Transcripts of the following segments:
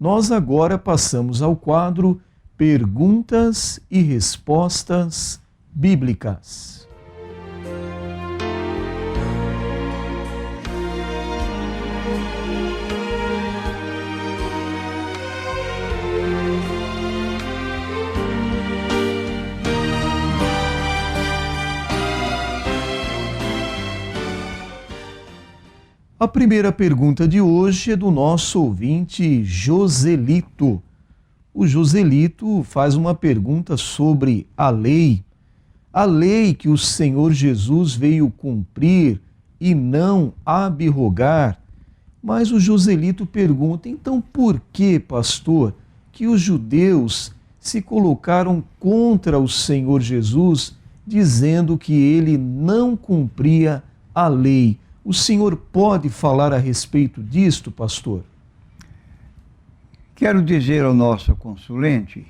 Nós agora passamos ao quadro Perguntas e Respostas Bíblicas. A primeira pergunta de hoje é do nosso ouvinte Joselito. O Joselito faz uma pergunta sobre a lei que o Senhor Jesus veio cumprir e não abrogar. Mas o Joselito pergunta, então por que, pastor, que os judeus se colocaram contra o Senhor Jesus, dizendo que ele não cumpria a lei? O senhor pode falar a respeito disto, pastor? Quero dizer ao nosso consulente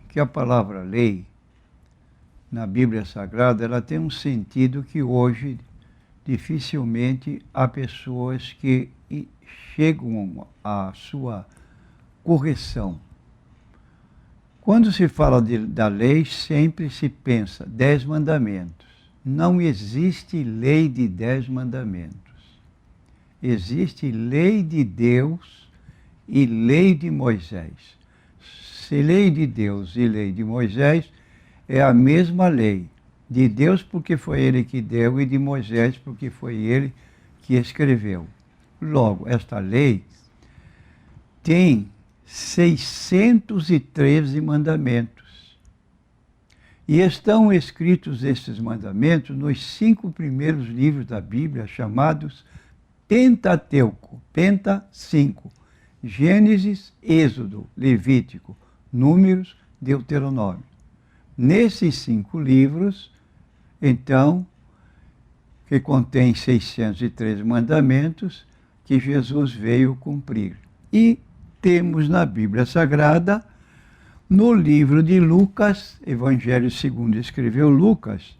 que a palavra lei, na Bíblia Sagrada, ela tem um sentido que hoje dificilmente há pessoas que chegam à sua correção. Quando se fala da lei, sempre se pensa 10 mandamentos. Não existe lei de 10 mandamentos. Existe lei de Deus e lei de Moisés. Se lei de Deus e lei de Moisés é a mesma lei. De Deus porque foi ele que deu e de Moisés porque foi ele que escreveu. Logo, esta lei tem 613 mandamentos. E estão escritos estes mandamentos nos 5 primeiros livros da Bíblia, chamados Pentateuco, Penta 5, Gênesis, Êxodo, Levítico, Números, Deuteronômio. Nesses 5 livros, então, que contém 613 mandamentos, que Jesus veio cumprir. E temos na Bíblia Sagrada, no livro de Lucas, Evangelho segundo escreveu Lucas,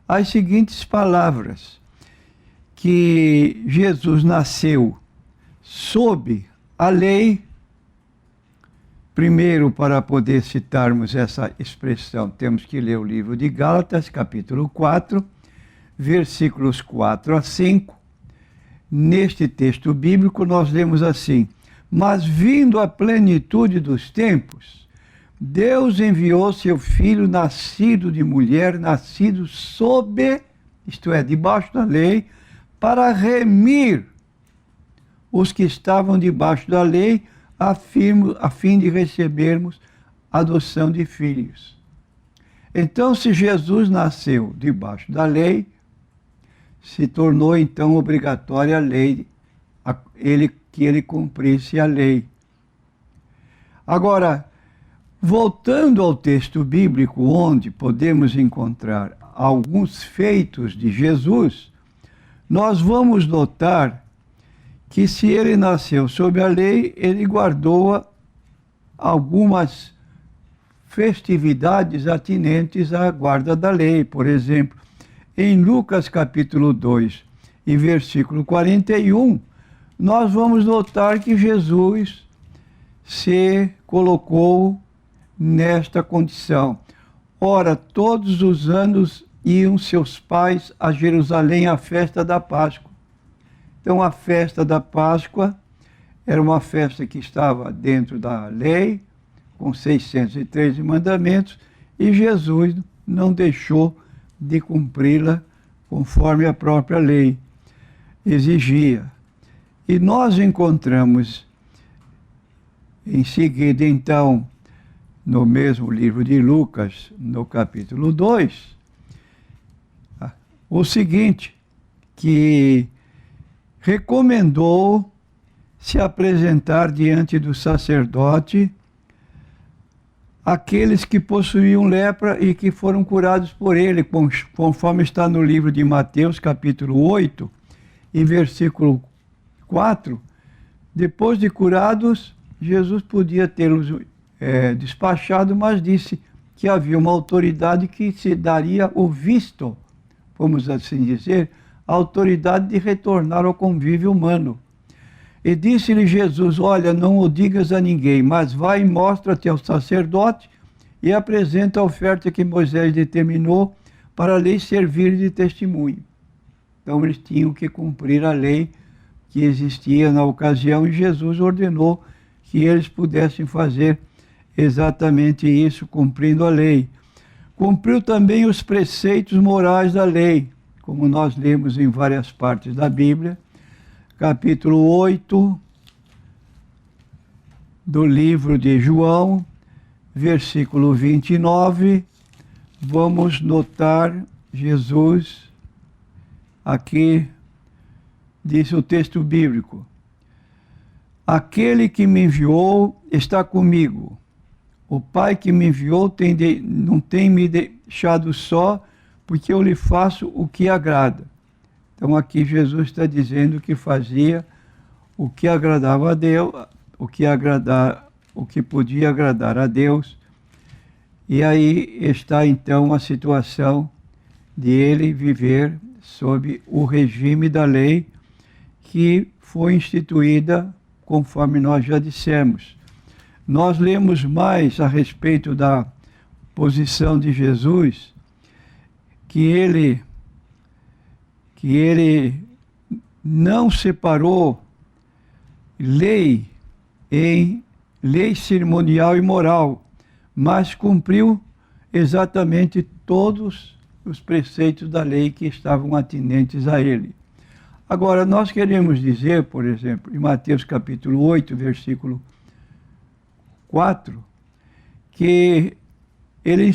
as seguintes palavras, que Jesus nasceu sob a lei. Primeiro, para poder citarmos essa expressão, temos que ler o livro de Gálatas, capítulo 4, versículos 4 a 5. Neste texto bíblico nós lemos assim: mas vindo a plenitude dos tempos, Deus enviou seu Filho, nascido de mulher, nascido sob, isto é, debaixo da lei, para remir os que estavam debaixo da lei, a fim de recebermos adoção de filhos. Então, se Jesus nasceu debaixo da lei, se tornou então obrigatória a lei, que ele cumprisse a lei. Agora, voltando ao texto bíblico, onde podemos encontrar alguns feitos de Jesus, nós vamos notar que se ele nasceu sob a lei, ele guardou algumas festividades atinentes à guarda da lei. Por exemplo, em Lucas capítulo 2 e versículo 41, nós vamos notar que Jesus se colocou nesta condição. Ora, todos os anos iam seus pais a Jerusalém à festa da Páscoa. Então, a festa da Páscoa era uma festa que estava dentro da lei, com 613 mandamentos, e Jesus não deixou de cumpri-la conforme a própria lei exigia. E nós encontramos em seguida, então, no mesmo livro de Lucas, no capítulo 2, o seguinte, que recomendou se apresentar diante do sacerdote aqueles que possuíam lepra e que foram curados por ele, conforme está no livro de Mateus, capítulo 8, e versículo 4. Depois de curados, Jesus podia tê-los despachado, mas disse que havia uma autoridade que se daria o visto, vamos assim dizer, a autoridade de retornar ao convívio humano. E disse-lhe Jesus: olha, não o digas a ninguém, mas vai e mostra-te ao sacerdote e apresenta a oferta que Moisés determinou para lhes servir de testemunho. Então eles tinham que cumprir a lei que existia na ocasião e Jesus ordenou que eles pudessem fazer exatamente isso, cumprindo a lei. Cumpriu também os preceitos morais da lei, como nós lemos em várias partes da Bíblia. Capítulo 8 do livro de João, versículo 29, vamos notar Jesus, aqui diz o texto bíblico: aquele que me enviou está comigo. O Pai que me enviou não tem me deixado só, porque eu lhe faço o que agrada. Então aqui Jesus está dizendo que fazia o que agradava a Deus, o que podia agradar a Deus. E aí está então a situação de ele viver sob o regime da lei que foi instituída, conforme nós já dissemos. Nós lemos mais a respeito da posição de Jesus, que ele não separou lei em lei cerimonial e moral, mas cumpriu exatamente todos os preceitos da lei que estavam atinentes a ele. Agora, nós queremos dizer, por exemplo, em Mateus capítulo 8, versículo 4, que ele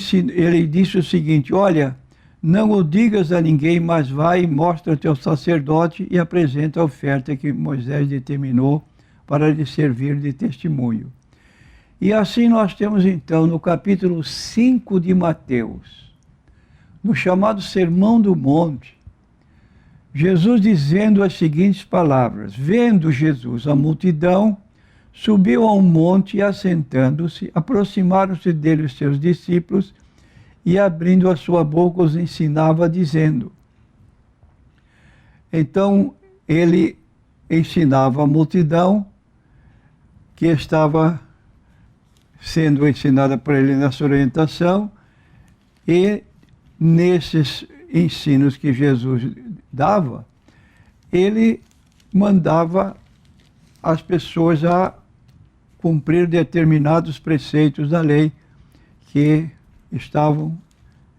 disse o seguinte: olha, não o digas a ninguém, mas vai e mostra-te ao sacerdote e apresenta a oferta que Moisés determinou para lhe servir de testemunho. E assim nós temos então no capítulo 5 de Mateus, no chamado Sermão do Monte, Jesus dizendo as seguintes palavras: vendo Jesus a multidão, subiu a um monte e, assentando-se, aproximaram-se dele os seus discípulos e, abrindo a sua boca, os ensinava, dizendo. Então, ele ensinava a multidão que estava sendo ensinada por ele nessa orientação, e nesses ensinos que Jesus dava, ele mandava as pessoas a cumprir determinados preceitos da lei que estavam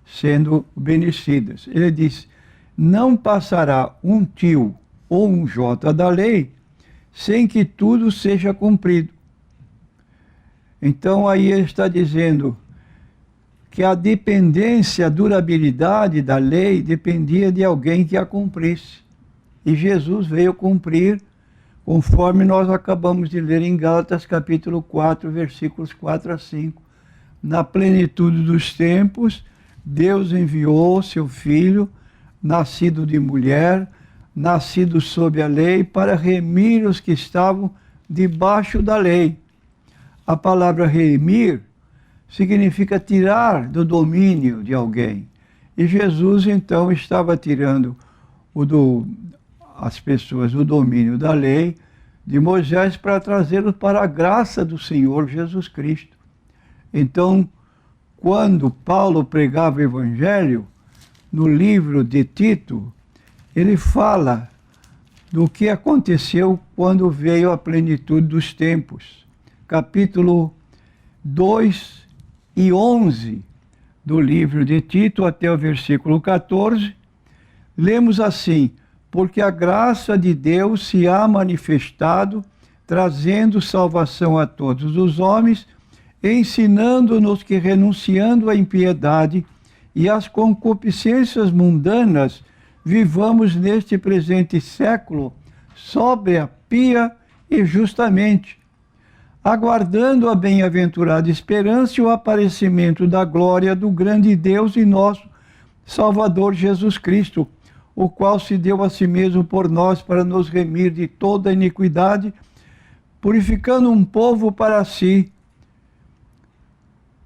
sendo obedecidas. Ele disse: não passará um tio ou um jota da lei sem que tudo seja cumprido. Então aí ele está dizendo que a dependência, a durabilidade da lei dependia de alguém que a cumprisse. E Jesus veio cumprir, conforme nós acabamos de ler em Gálatas capítulo 4, versículos 4 a 5. Na plenitude dos tempos, Deus enviou seu Filho, nascido de mulher, nascido sob a lei, para remir os que estavam debaixo da lei. A palavra remir significa tirar do domínio de alguém. E Jesus, então, estava tirando as pessoas do domínio da lei de Moisés para trazê-los para a graça do Senhor Jesus Cristo. Então, quando Paulo pregava o Evangelho, no livro de Tito, ele fala do que aconteceu quando veio a plenitude dos tempos. Capítulo 2 e 11 do livro de Tito, até o versículo 14, lemos assim: porque a graça de Deus se há manifestado, trazendo salvação a todos os homens, ensinando-nos que, renunciando à impiedade e às concupiscências mundanas, vivamos neste presente século sóbria, pia e justamente, aguardando a bem-aventurada esperança e o aparecimento da glória do grande Deus e nosso Salvador Jesus Cristo, o qual se deu a si mesmo por nós para nos remir de toda iniquidade, purificando um povo para si,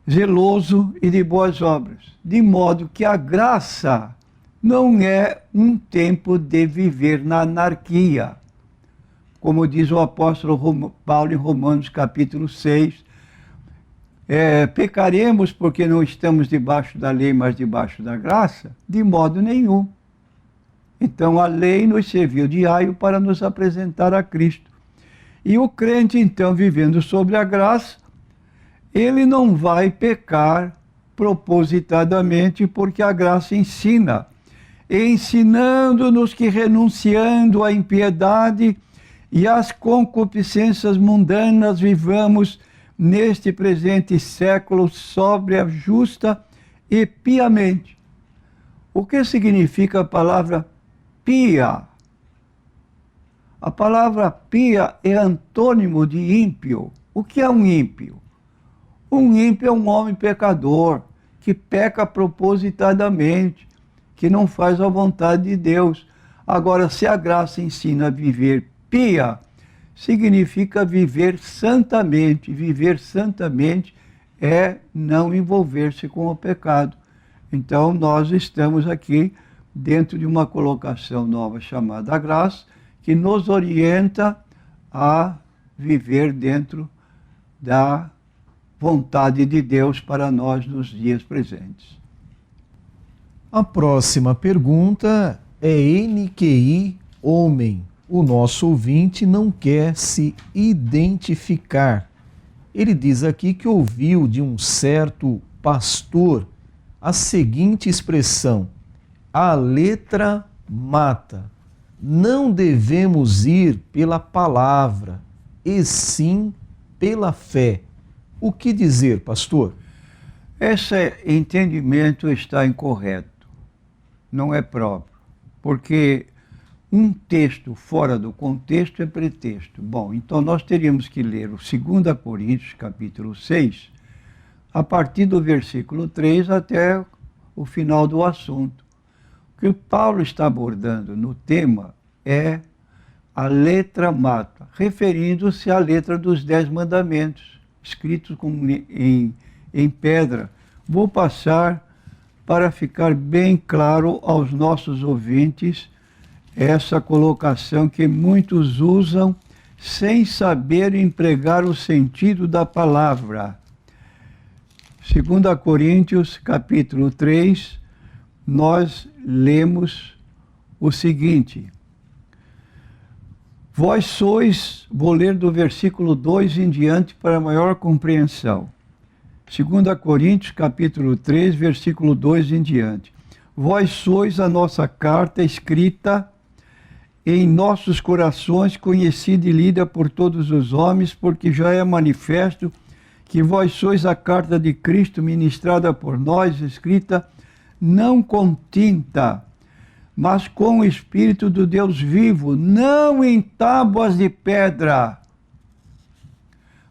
zeloso e de boas obras. De modo que a graça não é um tempo de viver na anarquia, como diz o apóstolo Paulo em Romanos capítulo 6, pecaremos porque não estamos debaixo da lei, mas debaixo da graça? De modo nenhum. Então a lei nos serviu de aio para nos apresentar a Cristo. E o crente, então, vivendo sobre a graça, ele não vai pecar propositadamente, porque a graça ensina, ensinando-nos que, renunciando à impiedade e às concupiscências mundanas, vivamos neste presente século sóbria, justa e piamente. O que significa a palavra pia? A palavra pia é antônimo de ímpio. O que é um ímpio? Um ímpio é um homem pecador, que peca propositadamente, que não faz a vontade de Deus. Agora, se a graça ensina a viver pia, significa viver santamente. Viver santamente é não envolver-se com o pecado. Então, nós estamos aqui dentro de uma colocação nova chamada graça, que nos orienta a viver dentro da vontade de Deus para nós nos dias presentes. A próxima pergunta é NQI Homem. O nosso ouvinte não quer se identificar. Ele diz aqui que ouviu de um certo pastor a seguinte expressão: a letra mata. Não devemos ir pela palavra, e sim pela fé. O que dizer, pastor? Esse entendimento está incorreto, não é próprio, porque um texto fora do contexto é pretexto. Bom, então nós teríamos que ler o 2 Coríntios, capítulo 6, a partir do versículo 3 até o final do assunto. O que o Paulo está abordando no tema é a letra mata, referindo-se à letra dos 10 mandamentos, escritos em pedra. Vou passar para ficar bem claro aos nossos ouvintes essa colocação que muitos usam sem saber empregar o sentido da palavra. 2 Coríntios, capítulo 3, nós lemos o seguinte: vós sois, vou ler do versículo 2 em diante para maior compreensão. 2 Coríntios, capítulo 3, versículo 2 em diante. Vós sois a nossa carta escrita em nossos corações, conhecida e lida por todos os homens, porque já é manifesto que vós sois a carta de Cristo ministrada por nós, escrita não com tinta, mas com o Espírito do Deus vivo, não em tábuas de pedra,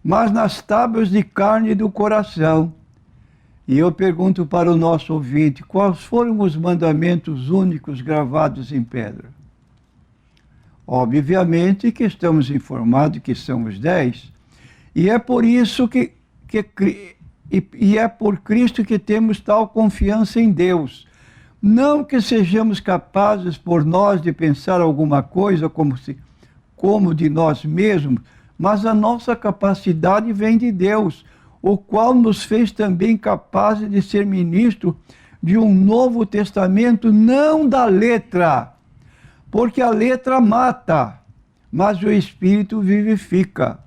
mas nas tábuas de carne do coração. E eu pergunto para o nosso ouvinte, quais foram os mandamentos únicos gravados em pedra? Obviamente que estamos informados que são os 10, e é por isso e é por Cristo que temos tal confiança em Deus. Não que sejamos capazes por nós de pensar alguma coisa como de nós mesmos, mas a nossa capacidade vem de Deus, o qual nos fez também capazes de ser ministro de um novo testamento, não da letra, porque a letra mata, mas o Espírito vivifica.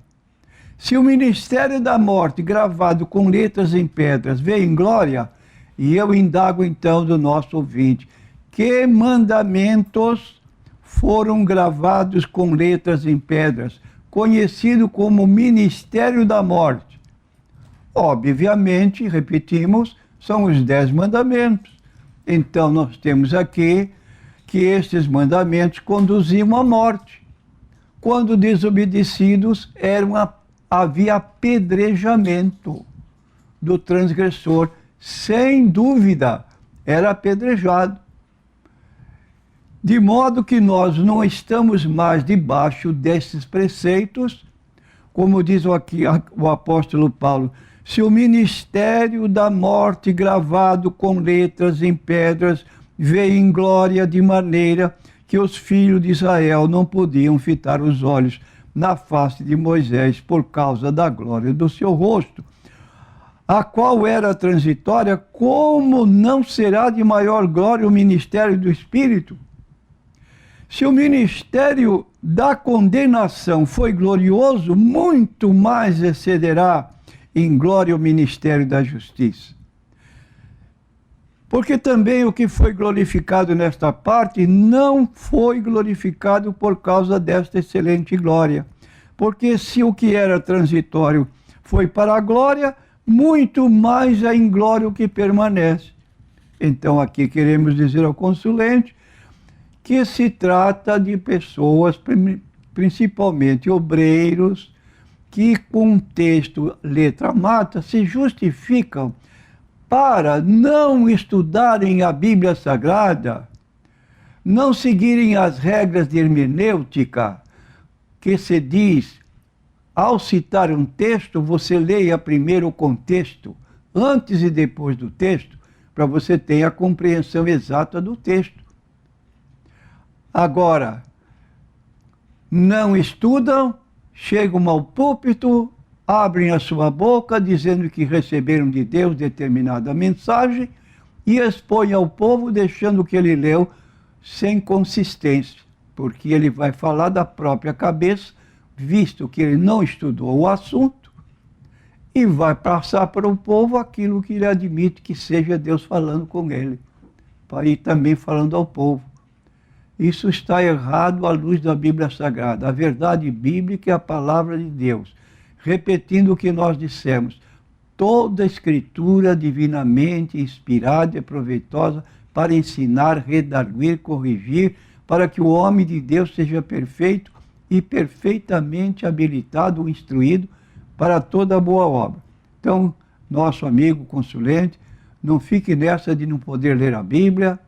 Se o ministério da morte, gravado com letras em pedras, veio em glória, e eu indago então do nosso ouvinte, que mandamentos foram gravados com letras em pedras, conhecido como ministério da morte? Obviamente, repetimos, são os 10 mandamentos. Então nós temos aqui que estes mandamentos conduziam à morte. Quando desobedecidos, havia apedrejamento do transgressor. Sem dúvida, era apedrejado. De modo que nós não estamos mais debaixo desses preceitos, como diz aqui o apóstolo Paulo, se o ministério da morte gravado com letras em pedras veio em glória de maneira que os filhos de Israel não podiam fitar os olhos na face de Moisés por causa da glória do seu rosto, a qual era transitória, como não será de maior glória o ministério do Espírito? Se o ministério da condenação foi glorioso, muito mais excederá em glória o ministério da justiça. Porque também o que foi glorificado nesta parte não foi glorificado por causa desta excelente glória. Porque se o que era transitório foi para a glória, muito mais é em glória o que permanece. Então aqui queremos dizer ao consulente que se trata de pessoas, principalmente obreiros, que com texto letra mata se justificam para não estudarem a Bíblia Sagrada, não seguirem as regras de hermenêutica, que se diz, ao citar um texto, você leia primeiro o contexto, antes e depois do texto, para você ter a compreensão exata do texto. Agora, não estudam, chegam ao púlpito, abrem a sua boca dizendo que receberam de Deus determinada mensagem e expõem ao povo deixando o que ele leu sem consistência, porque ele vai falar da própria cabeça, visto que ele não estudou o assunto, e vai passar para o povo aquilo que ele admite que seja Deus falando com ele, para ir também falando ao povo. Isso está errado à luz da Bíblia Sagrada. A verdade bíblica é a palavra de Deus. Repetindo o que nós dissemos, toda escritura divinamente inspirada e proveitosa para ensinar, redarguir, corrigir, para que o homem de Deus seja perfeito e perfeitamente habilitado, instruído para toda boa obra. Então, nosso amigo consulente, não fique nessa de não poder ler a Bíblia,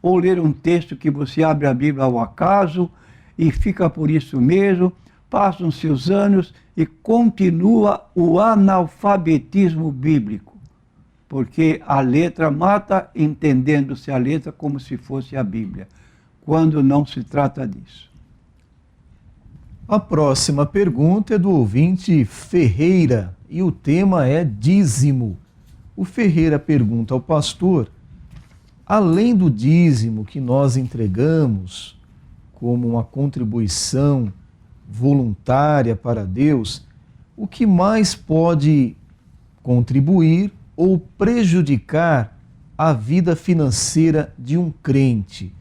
ou ler um texto que você abre a Bíblia ao acaso e fica por isso mesmo, passam-se os anos e continua o analfabetismo bíblico, porque a letra mata, entendendo-se a letra como se fosse a Bíblia, quando não se trata disso. A próxima pergunta é do ouvinte Ferreira e o tema é dízimo. O Ferreira pergunta ao pastor: além do dízimo que nós entregamos como uma contribuição voluntária para Deus, o que mais pode contribuir ou prejudicar a vida financeira de um crente?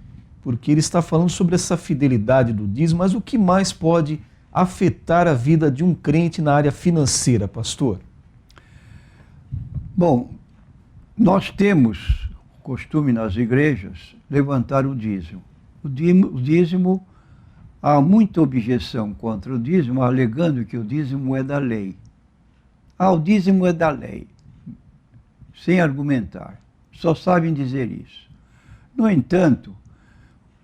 Porque ele está falando sobre essa fidelidade do dízimo, mas o que mais pode afetar a vida de um crente na área financeira, pastor? Bom, nós temos costume nas igrejas levantar o dízimo. O dízimo, há muita objeção contra o dízimo, alegando que o dízimo é da lei. O dízimo é da lei, sem argumentar. Só sabem dizer isso. No entanto,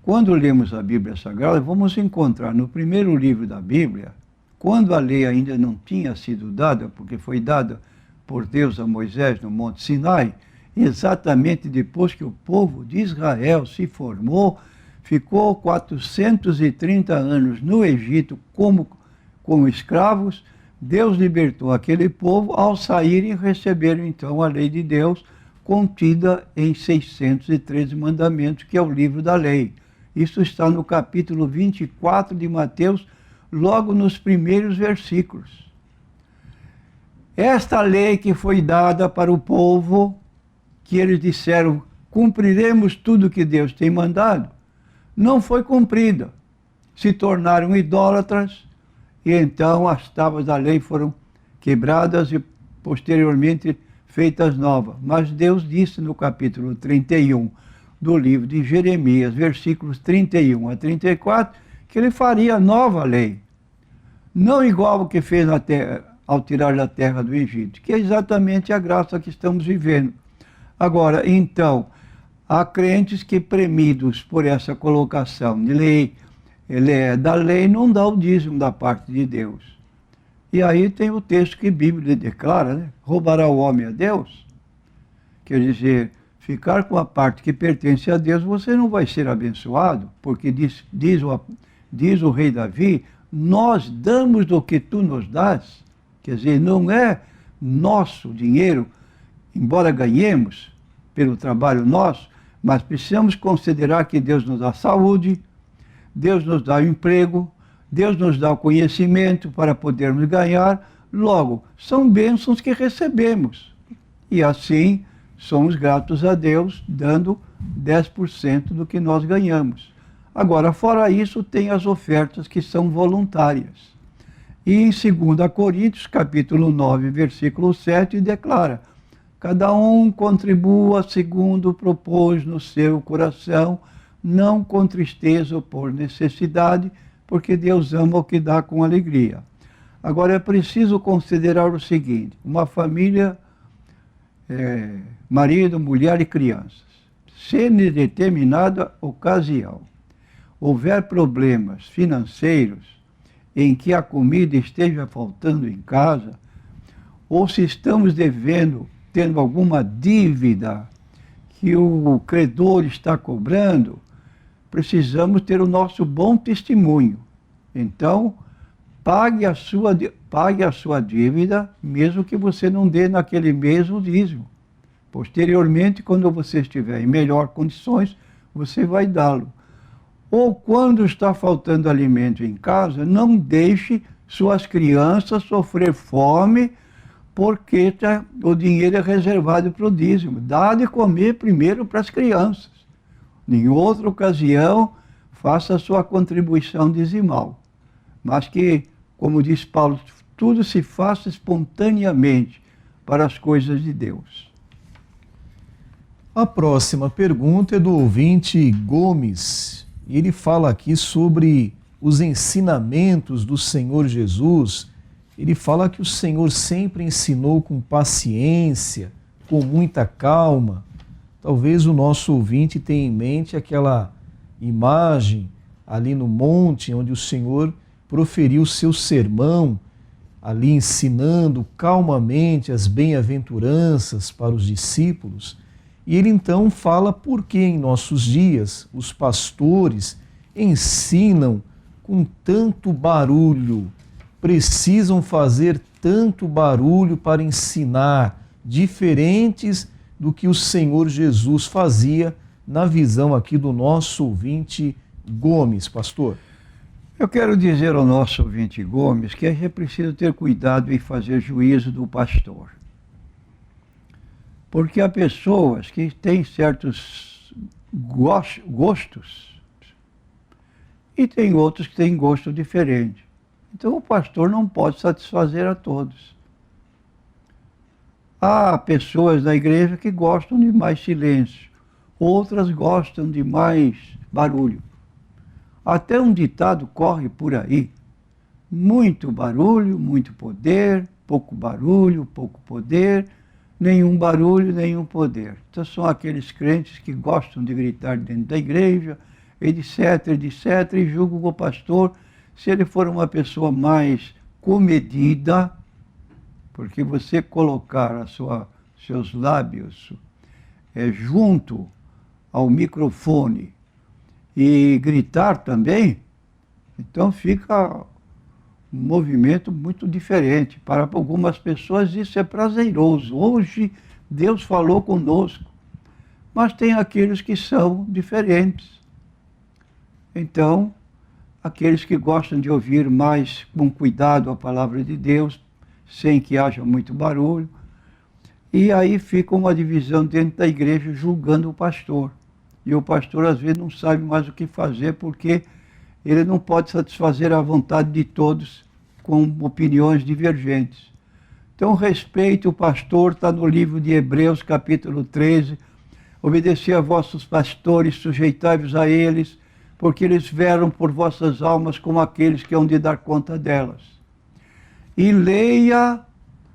quando lemos a Bíblia Sagrada, vamos encontrar no primeiro livro da Bíblia, quando a lei ainda não tinha sido dada, porque foi dada por Deus a Moisés no Monte Sinai, exatamente depois que o povo de Israel se formou, ficou 430 anos no Egito como escravos, Deus libertou aquele povo, ao saírem receberam então a lei de Deus, contida em 613 mandamentos, que é o livro da lei. Isso está no capítulo 24 de Mateus, logo nos primeiros versículos. Esta lei que foi dada para o povo, que eles disseram, cumpriremos tudo que Deus tem mandado, não foi cumprida. Se tornaram idólatras e então as tábuas da lei foram quebradas e posteriormente feitas novas. Mas Deus disse no capítulo 31 do livro de Jeremias, versículos 31 a 34, que ele faria nova lei. Não igual ao que fez na terra, ao tirar da terra do Egito, que é exatamente a graça que estamos vivendo. Agora, então, há crentes que, premidos por essa colocação de lei, ele é da lei, não dá o dízimo da parte de Deus. E aí tem o texto que a Bíblia declara, né? Roubará o homem a Deus? Quer dizer, ficar com a parte que pertence a Deus, você não vai ser abençoado, porque diz o rei Davi, nós damos do que tu nos dás, quer dizer, não é nosso dinheiro, embora ganhemos pelo trabalho nosso, mas precisamos considerar que Deus nos dá saúde, Deus nos dá o emprego, Deus nos dá o conhecimento para podermos ganhar. Logo, são bênçãos que recebemos. E assim, somos gratos a Deus, dando 10% do que nós ganhamos. Agora, fora isso, tem as ofertas que são voluntárias. E em 2 Coríntios, capítulo 9, versículo 7, declara: cada um contribua segundo propôs no seu coração, não com tristeza ou por necessidade, porque Deus ama o que dá com alegria. Agora, é preciso considerar o seguinte: uma família, marido, mulher e crianças. Se em determinada ocasião houver problemas financeiros em que a comida esteja faltando em casa, ou se estamos devendo, tendo alguma dívida que o credor está cobrando, precisamos ter o nosso bom testemunho. Então, pague a sua dívida, mesmo que você não dê naquele mês o dízimo. Posteriormente, quando você estiver em melhor condições, você vai dá-lo. Ou quando está faltando alimento em casa, não deixe suas crianças sofrer fome, porque o dinheiro é reservado para o dízimo. Dá de comer primeiro para as crianças. Em outra ocasião, faça a sua contribuição dizimal. Mas que, como diz Paulo, tudo se faça espontaneamente para as coisas de Deus. A próxima pergunta é do ouvinte Gomes. E ele fala aqui sobre os ensinamentos do Senhor Jesus. Ele fala que o Senhor sempre ensinou com paciência, com muita calma. Talvez o nosso ouvinte tenha em mente aquela imagem ali no monte, onde o Senhor proferiu o seu sermão, ali ensinando calmamente as bem-aventuranças para os discípulos. E ele então fala por que em nossos dias os pastores ensinam com tanto barulho, precisam fazer tanto barulho para ensinar, diferentes do que o Senhor Jesus fazia, na visão aqui do nosso ouvinte Gomes, pastor. Eu quero dizer ao nosso ouvinte Gomes que a gente precisa ter cuidado em fazer juízo do pastor. Porque há pessoas que têm certos gostos e tem outros que têm gosto diferente. Então o pastor não pode satisfazer a todos. Há pessoas da igreja que gostam de mais silêncio, outras gostam de mais barulho. Até um ditado corre por aí: muito barulho, muito poder, pouco barulho, pouco poder, nenhum barulho, nenhum poder. Então são aqueles crentes que gostam de gritar dentro da igreja, etc, etc, e julgam o pastor, se ele for uma pessoa mais comedida, porque você colocar seus lábios junto ao microfone e gritar também, então fica um movimento muito diferente. Para algumas pessoas isso é prazeroso. Hoje Deus falou conosco, mas tem aqueles que são diferentes. Então, aqueles que gostam de ouvir mais com cuidado a palavra de Deus, sem que haja muito barulho, e aí fica uma divisão dentro da igreja julgando o pastor. E o pastor às vezes não sabe mais o que fazer, porque ele não pode satisfazer a vontade de todos com opiniões divergentes. Então, respeite o pastor, está no livro de Hebreus, capítulo 13. Obedecei a vossos pastores, sujeitai-vos a eles, porque eles velam por vossas almas como aqueles que hão de dar conta delas. E leia,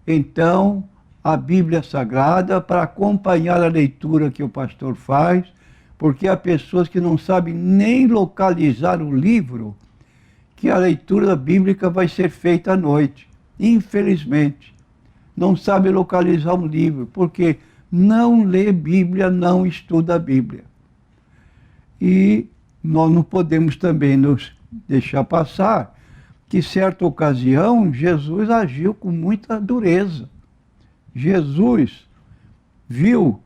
então, a Bíblia Sagrada para acompanhar a leitura que o pastor faz, porque há pessoas que não sabem nem localizar o livro que a leitura bíblica vai ser feita à noite. Infelizmente, não sabe localizar um livro, porque não lê Bíblia, não estuda a Bíblia. E nós não podemos também nos deixar passar que certa ocasião Jesus agiu com muita dureza. Jesus viu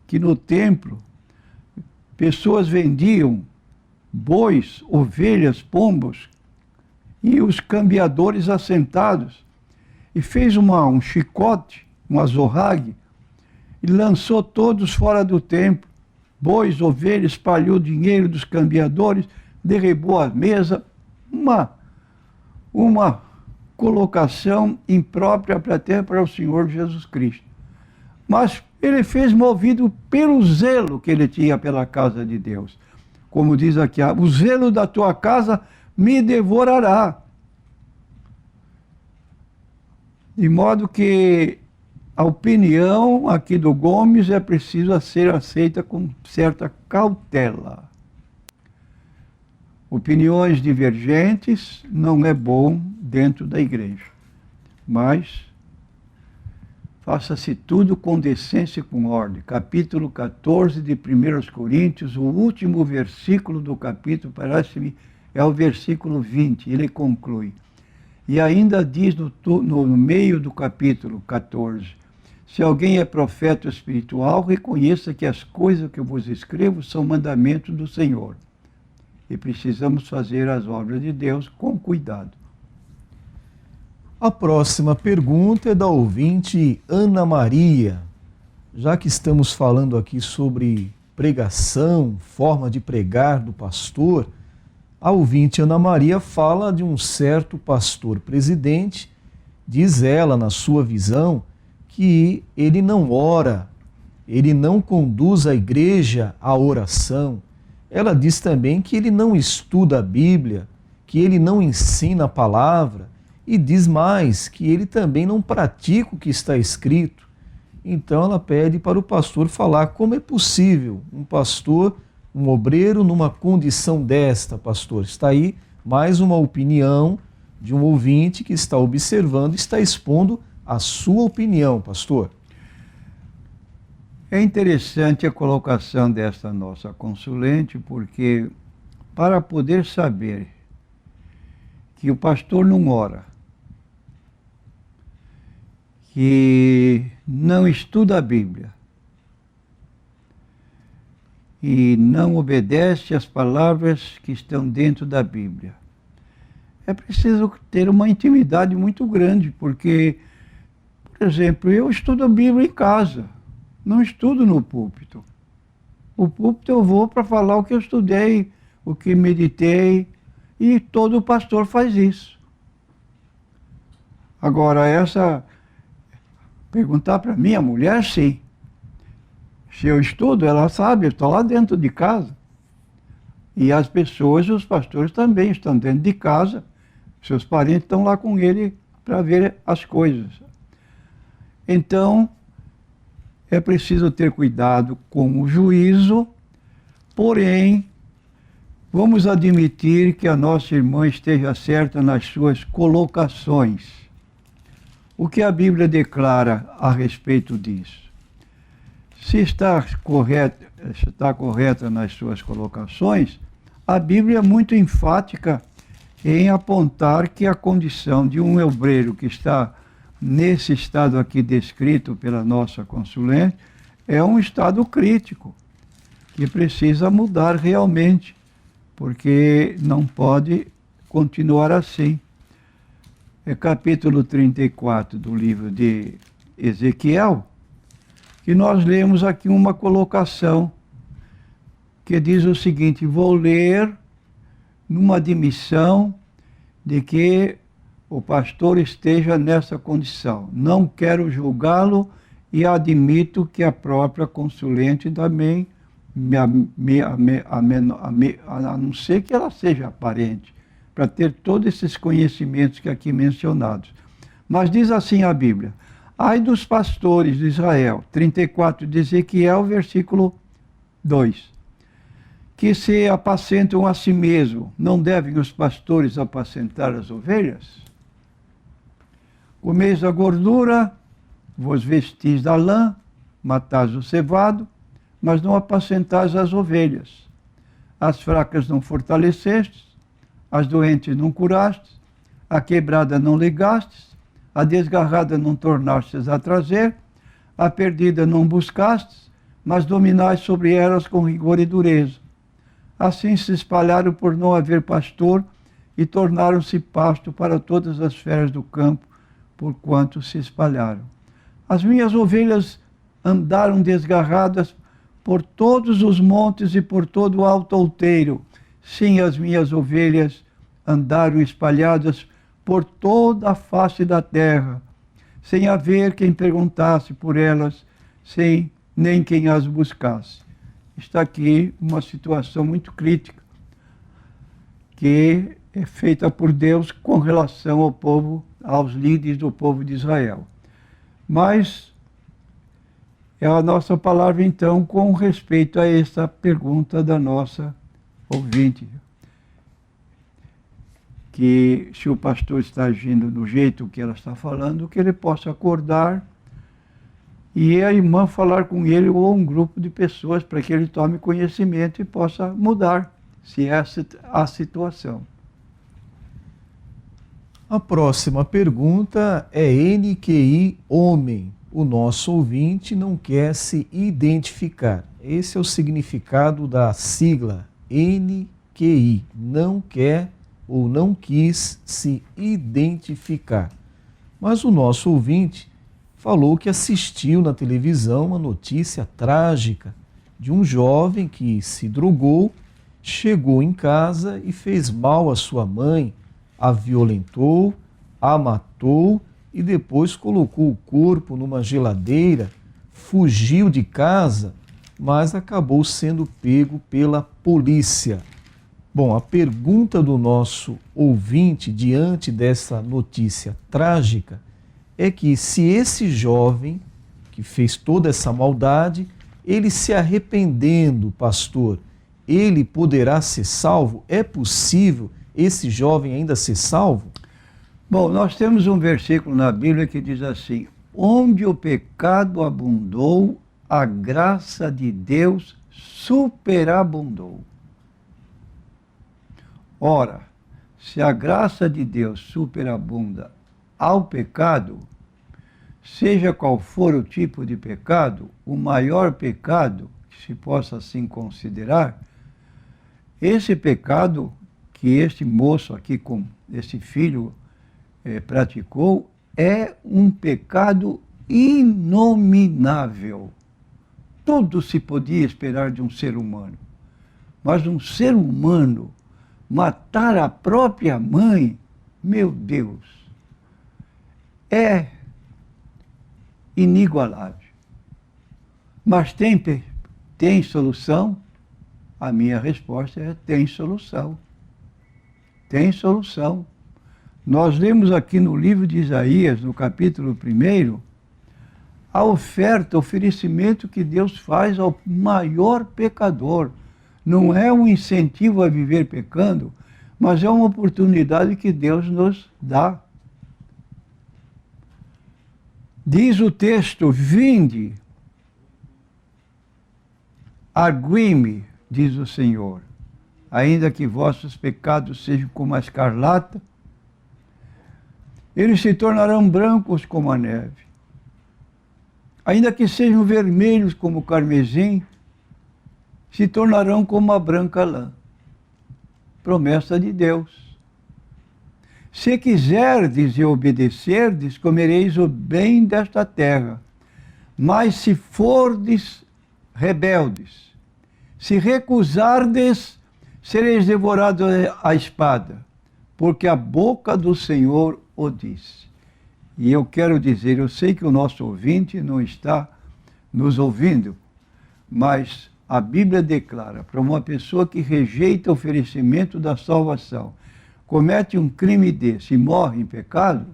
que no templo pessoas vendiam bois, ovelhas, pombos e os cambiadores assentados, e fez um chicote, um azorrague, e lançou todos fora do templo. Bois, ovelhas, espalhou o dinheiro dos cambiadores, derribou a mesa. Uma colocação imprópria até para o Senhor Jesus Cristo. Mas ele fez movido pelo zelo que ele tinha pela casa de Deus. Como diz aqui, o zelo da tua casa me devorará. De modo que a opinião aqui do Gomes é preciso ser aceita com certa cautela. Opiniões divergentes não é bom dentro da igreja, mas faça-se tudo com decência e com ordem. Capítulo 14 de 1 Coríntios, o último versículo do capítulo, parece-me, é o versículo 20, ele conclui. E ainda diz no meio do capítulo 14, se alguém é profeta espiritual, reconheça que as coisas que eu vos escrevo são mandamentos do Senhor. E precisamos fazer as obras de Deus com cuidado. A próxima pergunta é da ouvinte Ana Maria. Já que estamos falando aqui sobre pregação, forma de pregar do pastor, a ouvinte Ana Maria fala de um certo pastor presidente, diz ela, na sua visão, que ele não ora, ele não conduz a igreja à oração. Ela diz também que ele não estuda a Bíblia, que ele não ensina a palavra, e diz mais, que ele também não pratica o que está escrito. Então ela pede para o pastor falar como é possível um pastor, um obreiro numa condição desta, pastor. Está aí mais uma opinião de um ouvinte que está observando, está expondo a sua opinião, pastor. É interessante a colocação desta nossa consulente, porque para poder saber que o pastor não ora, que não estuda a Bíblia e não obedece às palavras que estão dentro da Bíblia, é preciso ter uma intimidade muito grande, porque, por exemplo, eu estudo a Bíblia em casa, não estudo no púlpito. O púlpito eu vou para falar o que eu estudei, o que meditei, e todo pastor faz isso. Agora, perguntar para minha mulher, sim. Se eu estudo, ela sabe, eu estou lá dentro de casa. E as pessoas, os pastores também estão dentro de casa, seus parentes estão lá com ele para ver as coisas. Então, é preciso ter cuidado com o juízo, porém, vamos admitir que a nossa irmã esteja certa nas suas colocações. O que a Bíblia declara a respeito disso? Se está correta nas suas colocações, a Bíblia é muito enfática em apontar que a condição de um obreiro que está nesse estado aqui descrito pela nossa consulente é um estado crítico, que precisa mudar realmente, porque não pode continuar assim. É capítulo 34 do livro de Ezequiel, que nós lemos aqui uma colocação que diz o seguinte: vou ler numa admissão de que o pastor esteja nessa condição. Não quero julgá-lo e admito que a própria consulente também, a não ser que ela seja aparente, para ter todos esses conhecimentos que aqui mencionados. Mas diz assim a Bíblia: ai dos pastores de Israel, 34 de Ezequiel, versículo 2, que se apacentam a si mesmo, não devem os pastores apacentar as ovelhas? Comeis a gordura, vos vestis da lã, matais o cevado, mas não apacentais as ovelhas. As fracas não fortalecestes, as doentes não curastes, A quebrada não ligastes, a desgarrada não tornastes a trazer, a perdida não buscastes, mas dominais sobre elas com rigor e dureza. Assim se espalharam por não haver pastor e tornaram-se pasto para todas as feras do campo, porquanto se espalharam. As minhas ovelhas andaram desgarradas por todos os montes e por todo o alto outeiro. Sim, as minhas ovelhas andaram espalhadas por toda a face da terra, sem haver quem perguntasse por elas, sem nem quem as buscasse. Está aqui uma situação muito crítica, que é feita por Deus com relação ao povo, aos líderes do povo de Israel. Mas é a nossa palavra, então, com respeito a essa pergunta da nossa ouvinte. Que se o pastor está agindo do jeito que ela está falando, que ele possa acordar e a irmã falar com ele ou um grupo de pessoas para que ele tome conhecimento e possa mudar, se essa é a situação. A próxima pergunta é NQI homem. O nosso ouvinte não quer se identificar. Esse é o significado da sigla NQI. Não quer ou não quis se identificar. Mas o nosso ouvinte falou que assistiu na televisão uma notícia trágica de um jovem que se drogou, chegou em casa e fez mal à sua mãe, a violentou, a matou e depois colocou o corpo numa geladeira, fugiu de casa, mas acabou sendo pego pela polícia. Bom, a pergunta do nosso ouvinte diante dessa notícia trágica é que se esse jovem que fez toda essa maldade, ele se arrependendo, pastor, ele poderá ser salvo? É possível esse jovem ainda ser salvo? Bom, nós temos um versículo na Bíblia que diz assim: onde o pecado abundou, a graça de Deus superabundou. Ora, se a graça de Deus superabunda ao pecado, seja qual for o tipo de pecado, o maior pecado que se possa assim considerar, esse pecado que este moço aqui, com esse filho, praticou, é um pecado inominável. Tudo se podia esperar de um ser humano, mas um ser humano matar a própria mãe, meu Deus, é inigualável. Mas tem solução? A minha resposta é: tem solução. Tem solução. Nós lemos aqui no livro de Isaías, no capítulo 1, a oferta, o oferecimento que Deus faz ao maior pecador. Não é um incentivo a viver pecando, mas é uma oportunidade que Deus nos dá. Diz o texto: vinde, argui-me, diz o Senhor, ainda que vossos pecados sejam como a escarlata, eles se tornarão brancos como a neve. Ainda que sejam vermelhos como o carmesim, se tornarão como a branca lã. Promessa de Deus. Se quiserdes e obedecerdes, comereis o bem desta terra. Mas se fordes rebeldes, se recusardes, sereis devorados à espada, porque a boca do Senhor o diz. E eu quero dizer, eu sei que o nosso ouvinte não está nos ouvindo, mas a Bíblia declara para uma pessoa que rejeita o oferecimento da salvação, comete um crime desse e morre em pecado,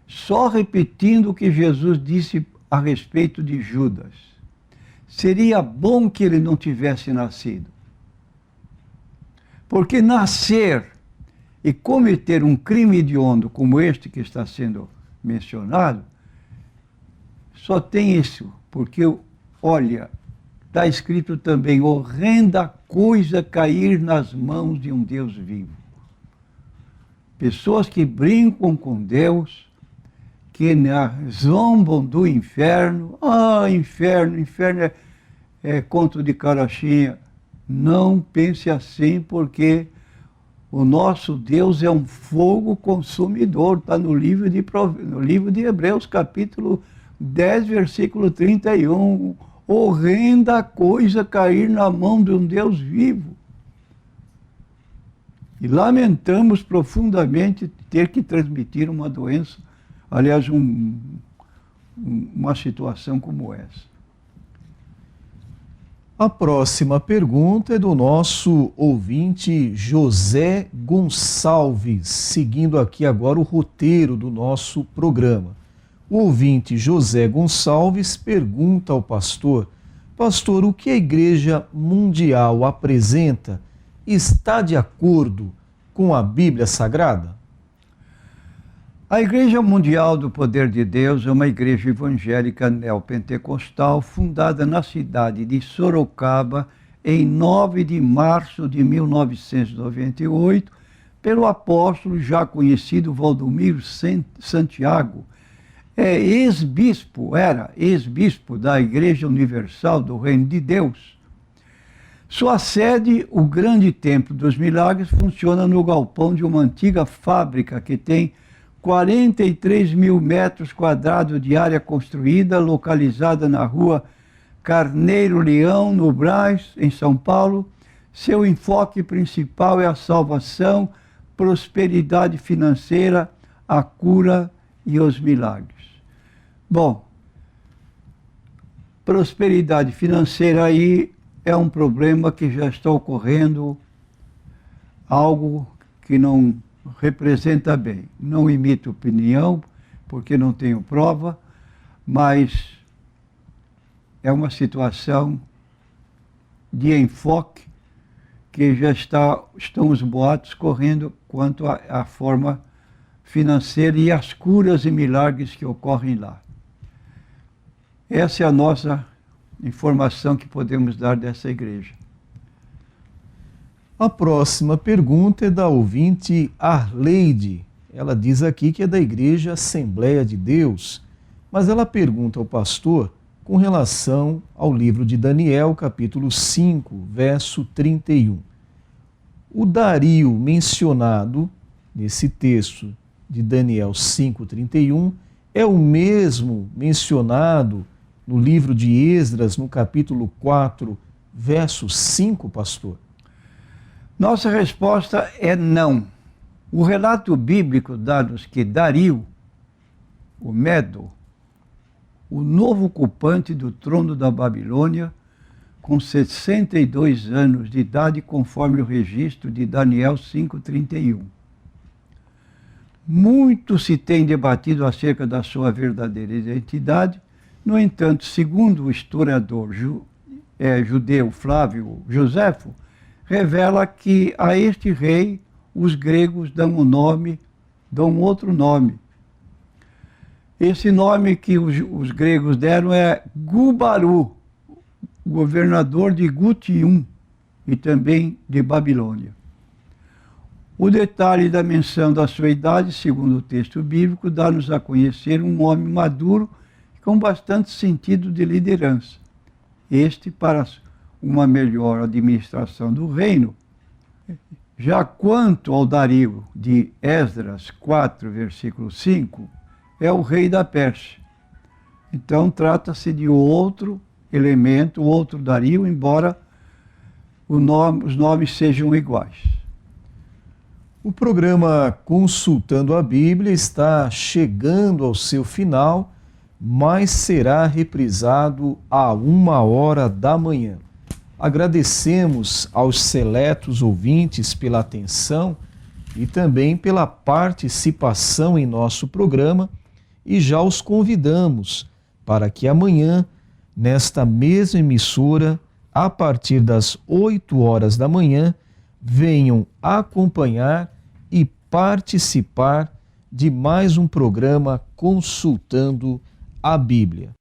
só repetindo o que Jesus disse a respeito de Judas. Seria bom que ele não tivesse nascido. Porque nascer e cometer um crime hediondo como este que está sendo mencionado, só tem isso, porque, olha, está escrito também: horrenda coisa cair nas mãos de um Deus vivo. pessoas que brincam com Deus, que zombam do inferno. Inferno, inferno é conto de carochinha. Não pense assim, porque o nosso Deus é um fogo consumidor. Está no livro de Hebreus, capítulo 10, versículo 31. Horrenda coisa cair na mão de um Deus vivo. E lamentamos profundamente ter que transmitir uma doença, aliás, uma situação como essa. A próxima pergunta é do nosso ouvinte José Gonçalves, seguindo aqui agora o roteiro do nosso programa. O ouvinte José Gonçalves pergunta ao pastor: Pastor, o que a Igreja Mundial apresenta está de acordo com a Bíblia Sagrada? A Igreja Mundial do Poder de Deus é uma igreja evangélica neopentecostal fundada na cidade de Sorocaba em 9 de março de 1998 pelo apóstolo já conhecido Valdomiro Santiago. Era ex-bispo da Igreja Universal do Reino de Deus. Sua sede, o Grande Templo dos Milagres, funciona no galpão de uma antiga fábrica que tem 43 mil metros quadrados de área construída, localizada na rua Carneiro Leão, no Brás, em São Paulo. Seu enfoque principal é a salvação, prosperidade financeira, a cura e os milagres. Bom, prosperidade financeira aí é um problema que já está ocorrendo, algo que não representa bem. Não emito opinião, porque não tenho prova, mas é uma situação de enfoque que já estão os boatos correndo quanto à forma financeira e às curas e milagres que ocorrem lá. Essa é a nossa informação que podemos dar dessa igreja. A próxima pergunta é da ouvinte Arleide. Ela diz aqui que é da Igreja Assembleia de Deus, mas ela pergunta ao pastor com relação ao livro de Daniel, capítulo 5, verso 31. O Dario mencionado nesse texto de Daniel 5:31 é o mesmo mencionado no livro de Esdras, no capítulo 4, verso 5, pastor? Nossa resposta é não. O relato bíblico dá-nos que Dario, o Medo, o novo ocupante do trono da Babilônia, com 62 anos de idade, conforme o registro de Daniel 5:31. Muito se tem debatido acerca da sua verdadeira identidade. No entanto, segundo o historiador judeu Flávio Joséfo, revela que a este rei os gregos dão outro nome. Esse nome que os gregos deram é Gubaru, governador de Gutium e também de Babilônia. O detalhe da menção da sua idade, segundo o texto bíblico, dá-nos a conhecer um homem maduro com bastante sentido de liderança. Este para uma melhor administração do reino. Já quanto ao Dario de Esdras 4, versículo 5, é o rei da Pérsia. Então trata-se de outro elemento, outro Dario, embora os nomes sejam iguais. O programa Consultando a Bíblia está chegando ao seu final, mas será reprisado à 1h da manhã. Agradecemos aos seletos ouvintes pela atenção e também pela participação em nosso programa e já os convidamos para que amanhã, nesta mesma emissora, a partir das 8h da manhã, venham acompanhar e participar de mais um programa Consultando a Bíblia.